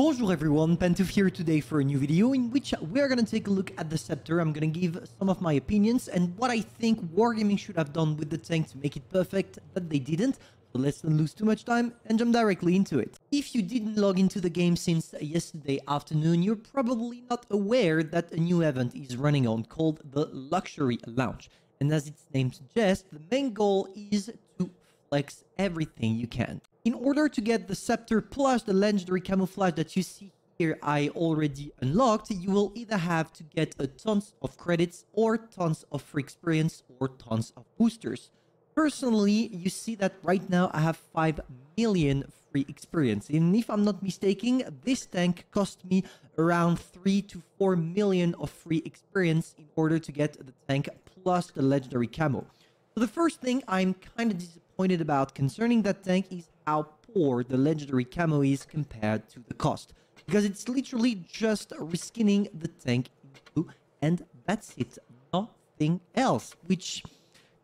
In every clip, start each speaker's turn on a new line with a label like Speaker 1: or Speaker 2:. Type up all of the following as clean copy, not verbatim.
Speaker 1: Bonjour everyone, Pantoufleee here today for a new video in which we're gonna take a look at the Scepter. I'm gonna give some of my opinions and what I think Wargaming should have done with the tank to make it perfect, but they didn't. So let's not lose too much time and jump directly into it. If you didn't log into the game since yesterday afternoon, you're probably not aware that a new event is running on called the Luxury Lounge. And as its name suggests, the main goal is to flex everything you can. In order to get the Scepter plus the legendary camouflage that you see here I already unlocked, you will either have to get tons of credits or tons of free experience or tons of boosters. Personally, you see that right now I have 5 million free experience. And if I'm not mistaken, this tank cost me around 3 to 4 million of free experience in order to get the tank plus the legendary camo. So the first thing I'm kind of disappointed about concerning that tank is how poor the legendary camo is compared to the cost. Because it's literally just reskinning the tank in blue and that's it. Nothing else. Which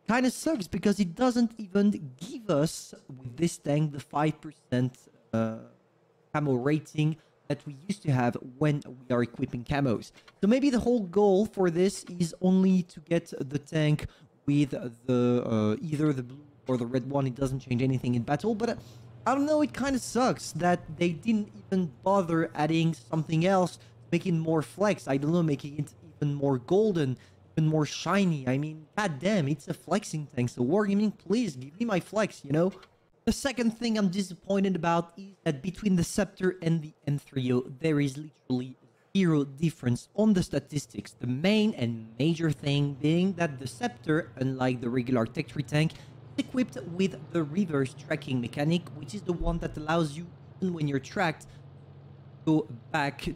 Speaker 1: kind of sucks because it doesn't even give us, with this tank, the 5% camo rating that we used to have when we are equipping camos. So maybe the whole goal for this is only to get the tank with the either the blue or the red one. It doesn't change anything in battle, but I don't know, it kind of sucks that they didn't even bother adding something else, making more flex. I don't know, making it even more golden, even more shiny. I mean, goddamn, it's a flexing tank, so Wargaming, please give me my flex, you know? The second thing I'm disappointed about is that between the Scepter and the M3O, there is literally zero difference on the statistics. The main and major thing being that the Scepter, unlike the regular Tech 3 tank, is equipped with the reverse tracking mechanic, which is the one that allows you, even when you're tracked, to go back to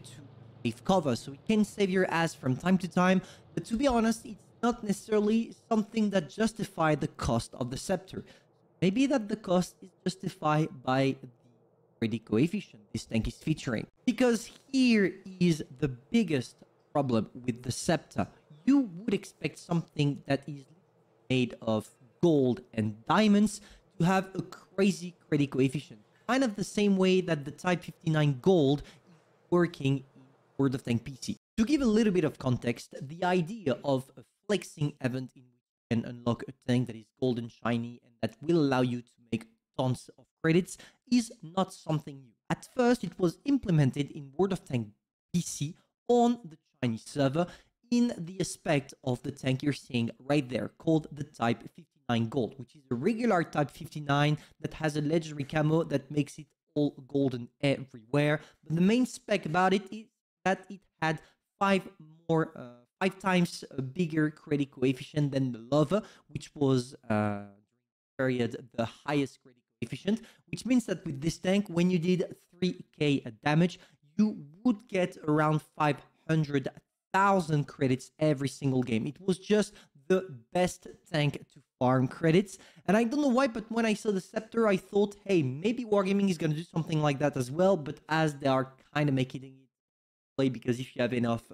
Speaker 1: safe cover. So it can save your ass from time to time, but to be honest, it's not necessarily something that justifies the cost of the Scepter. Maybe that the cost is justified by the credit coefficient this tank is featuring. Because here is the biggest problem with the Scepter. You would expect something that is made of gold and diamonds to have a crazy credit coefficient. Kind of the same way that the Type 59 gold is working in World of Tanks PC. To give a little bit of context, the idea of a flexing event in which you can unlock a tank that is gold and shiny and that will allow you to make tons of credits is not something new. At first, it was implemented in World of Tanks PC on the Chinese server in the aspect of the tank you're seeing right there, called the Type 59 Gold, which is a regular Type 59 that has a legendary camo that makes it all golden everywhere. But the main spec about it is that it had 5 times a bigger credit coefficient than the Lover, which was period the highest credit coefficient, which means that with this tank, when you did 3k damage, you would get around 500,000 credits every single game. It was just the best tank to farm credits, and I don't know why, but when I saw the Scepter, I thought, hey, maybe Wargaming is going to do something like that as well, but as they are kind of making it play, because if you have enough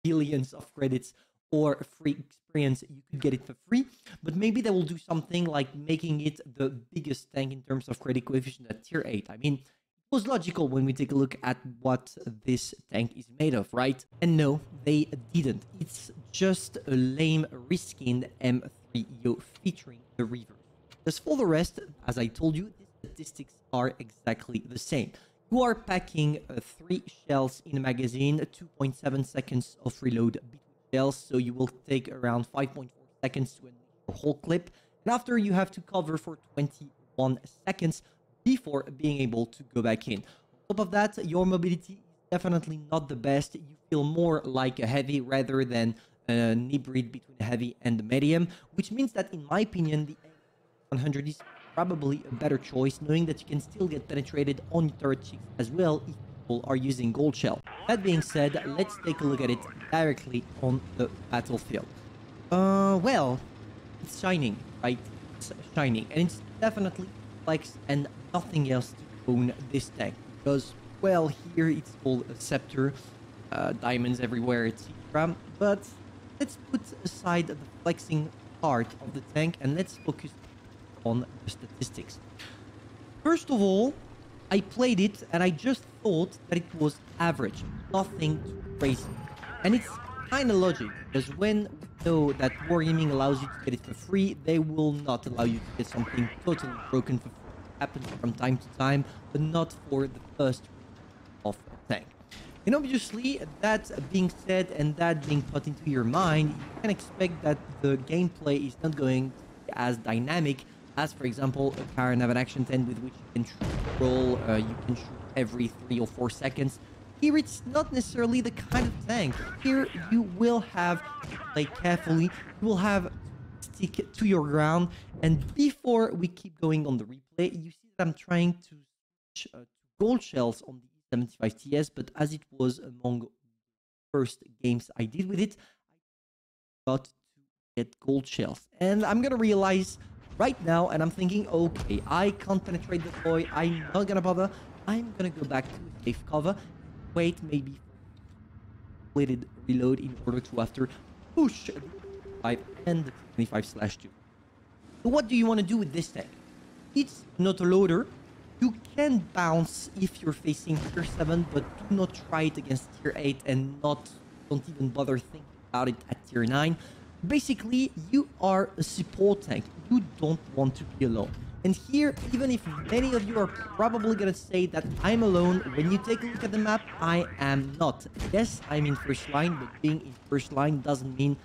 Speaker 1: billions of credits or free experience, you could get it for free. But maybe they will do something like making it the biggest tank in terms of credit coefficient at tier 8. I mean, it was logical when we take a look at what this tank is made of, right? And no, they didn't. It's just a lame reskinned M3O featuring the reverse. As for the rest, as I told you, the statistics are exactly the same. You are packing 3 shells in a magazine, 2.7 seconds of reload between shells, so you will take around 5.4 seconds to unleash your whole clip, and after you have to cover for 21 seconds before being able to go back in. On top of that, your mobility is definitely not the best. You feel more like a heavy rather than an hybrid between a heavy and a medium, which means that in my opinion, the 100 is probably a better choice, knowing that you can still get penetrated on your turret cheeks as well if people are using gold shell. That being said, let's take a look at it directly on the battlefield. Well, it's shining, right? It's shining, and it's definitely flex and nothing else to own this tank, because, well, here it's called a Scepter, diamonds everywhere, etc. But let's put aside the flexing part of the tank and let's focus on the statistics. First of all, I played it and I just thought that it was average, nothing too crazy. And it's kind of logic, because when we know that Wargaming allows you to get it for free, they will not allow you to get something totally broken for free. It happens from time to time, but not for the first of a tank. And obviously, that being said and that being put into your mind, you can expect that the gameplay is not going to be as dynamic as, for example, a Caravan Action 10 with which you can shoot, roll, you can shoot every 3 or 4 seconds. Here, it's not necessarily the kind of tank. Here, you will have to play carefully. You will have to stick to your ground. And before we keep going on the replay, you see that I'm trying to switch to gold shells on the 75 TS, but as it was among the first games I did with it, I got to get gold shells. And I'm gonna realize right now, and I'm thinking, okay, I can't penetrate the boy, I'm not gonna bother, I'm gonna go back to safe cover, wait maybe for reload in order to after push the 5 and the 25/2. So what do you want to do with this tank? It's not a loader. You can bounce if you're facing tier 7, but do not try it against tier 8 and don't even bother thinking about it at tier 9. Basically, you are a support tank. You don't want to be alone. And here, even if many of you are probably gonna say that I'm alone, when you take a look at the map, I am not. Yes, I'm in first line, but being in first line doesn't mean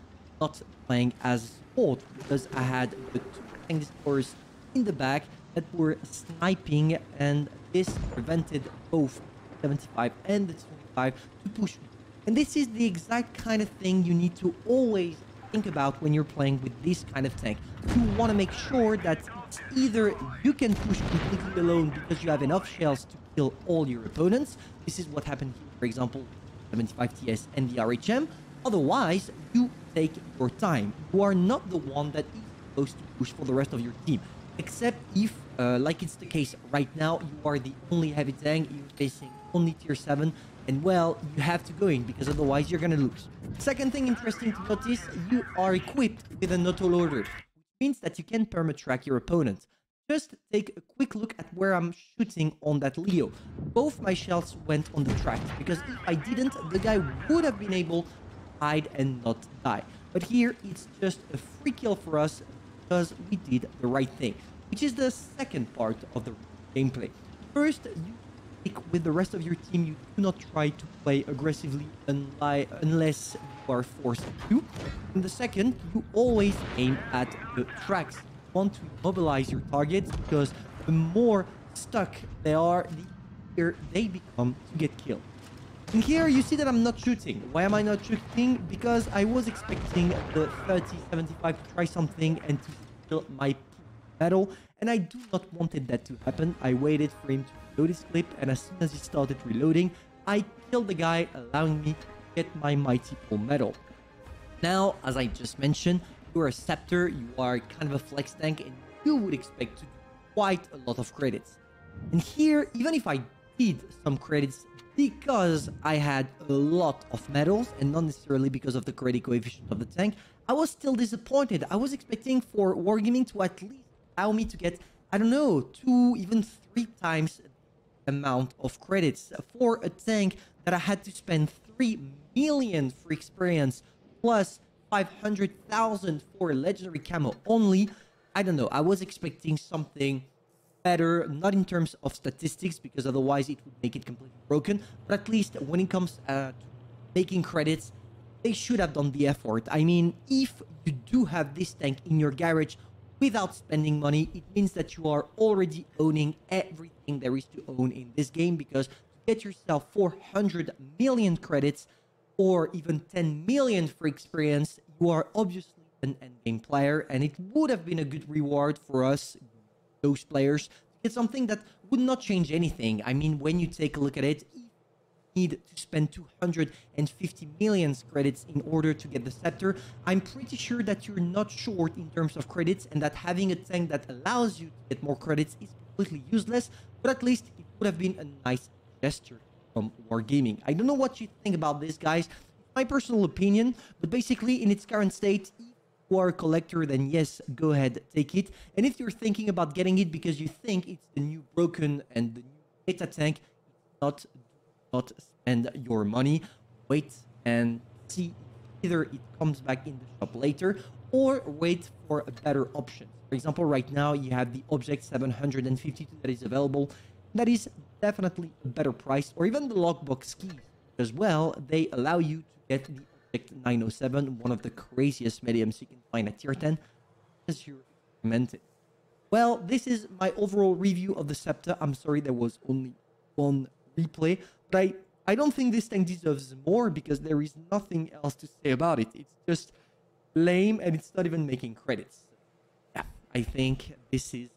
Speaker 1: not playing as support, because I had the 2 tank destroyers in the back that were sniping, and this prevented both 75 and the 25 to push me. And this is the exact kind of thing you need to always think about when you're playing with this kind of tank. You want to make sure that it's either you can push completely alone because you have enough shells to kill all your opponents. This is what happened here, for example, 75 TS and the RHM. Otherwise, you take your time. You are not the one that is supposed to push for the rest of your team. Except if, like it's the case right now, you are the only heavy tank, you're facing only tier 7, and well, you have to go in, because otherwise you're gonna lose. Second thing interesting to notice, you are equipped with an auto-loader, which means that you can perma-track your opponent. Just take a quick look at where I'm shooting on that Leo. Both my shells went on the track, because if I didn't, the guy would have been able to hide and not die. But here, it's just a free kill for us, because we did the right thing, which is the second part of the gameplay. First, you stick with the rest of your team. You do not try to play aggressively unless you are forced to. And the second, you always aim at the tracks. You want to immobilize your targets, because the more stuck they are, the easier they become to get killed. And here you see that I'm not shooting. Why am I not shooting? Because I was expecting the 30-75 to try something and to steal my medal, and I do not wanted that to happen. I waited for him to reload his clip, and as soon as he started reloading, I killed the guy, allowing me to get my mighty pull medal. Now, as I just mentioned, you're a Scepter, you are kind of a flex tank, and you would expect to do quite a lot of credits. And here, even if I did some credits, because I had a lot of medals and not necessarily because of the credit coefficient of the tank, I was still disappointed. I was expecting for Wargaming to at least allow me to get, I don't know, 2, even 3 times the amount of credits for a tank that I had to spend 3 million for experience plus 500,000 for legendary camo only. I don't know. I was expecting something better, not in terms of statistics, because otherwise it would make it completely broken, but at least when it comes to making credits, they should have done the effort. I mean, if you do have this tank in your garage without spending money, it means that you are already owning everything there is to own in this game, because to get yourself 400 million credits or even 10 million for experience, you are obviously an endgame player, and it would have been a good reward for us, those players, to get something that would not change anything. I mean, when you take a look at it, you need to spend 250 million credits in order to get the Scepter. I'm pretty sure that you're not short in terms of credits, and that having a tank that allows you to get more credits is completely useless, but at least it would have been a nice gesture from Wargaming. I don't know what you think about this, guys. It's my personal opinion, but basically in its current state, you are a collector, then yes, go ahead, take it. And if you're thinking about getting it because you think it's the new broken and the new meta tank, it's not, do not spend your money. Wait and see either it comes back in the shop later or wait for a better option. For example, right now you have the Object 752 that is available. That is definitely a better price, or even the lockbox keys as well. They allow you to get the Object 907, one of the craziest mediums you can find at tier 10, as you're experimenting. Well, this is my overall review of the Scepter. I'm sorry there was only one replay, but I don't think this tank deserves more because there is nothing else to say about it. It's just lame and it's not even making credits. Yeah, I think this is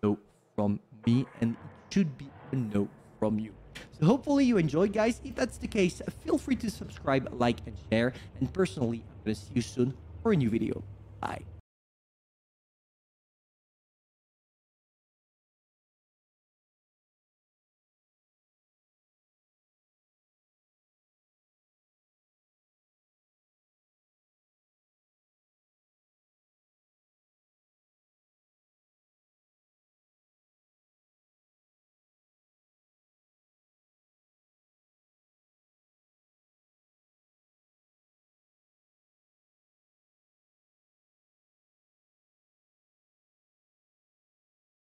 Speaker 1: a no from me and it should be a no from you. So hopefully you enjoyed, guys. If that's the case, feel free to subscribe, like, and share. And personally, I'm going to see you soon for a new video. Bye.